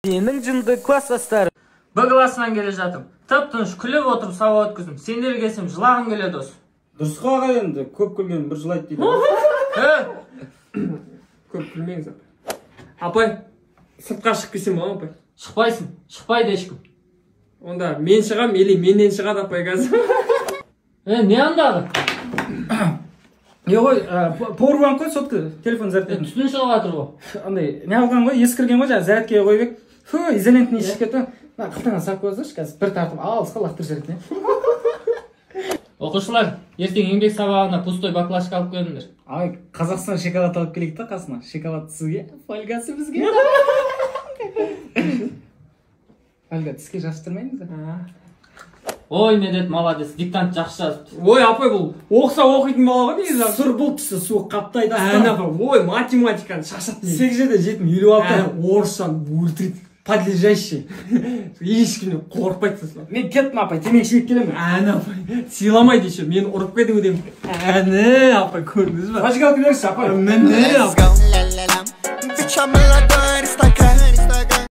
Senin жынды класстастары. Bir klasından gele жатым. Тып-тыныш күліп отырып сабақ өткіздім. Сендер келсем жылағым келеді осы. Дұрыс аға енді, көп күлген бір жылайды дейді. Көп күлмеңіз апай. Апай, сыртқа шығып келсем бола ма апай? Шықпайсың, шықпайды ешкім. Онда мен шығам, или менен шығады апай қазір. Не андағы? Ой, powerbank қой, сотқа телефон зарядтен. Түтін шығып жатыр ғой. Андай, не алған ғой, ескірген ғой, жаңа зарядкаға қойып ек. Фу, изолентный ішіп кетті. Қалтаңа салып қойсайшы, қазір бір тартып алысқа лақтырып жібереді. Оқушылар, ертең еңбек сабағына пустой баклажка алып келіңдер. Ай, Қазақстан шоколад алып келейік та қасына. Шоколад сізге, фольгасы бізге. Фольга тіске жастырмаймыз ба? Ой, Медет, молодец, диктант жақсы жазыпты. Ой, апай бұл оқса оқитын бала ғой негізі. Сұр бұл түсі суық қаптайды. Ой, математиканы шашатын. 8-де 7-56. Орысшаны өлтіреді. Подлежащий. Ешкімнен қорықпайды сосын. Мен кеттім апай, темекі шегіп келемін. Апай, сыйламайды еще, мені ұрып кетіп өдем. Апай, көрдіңіз ба? Фольга алып келерсіз апай. Міне апай.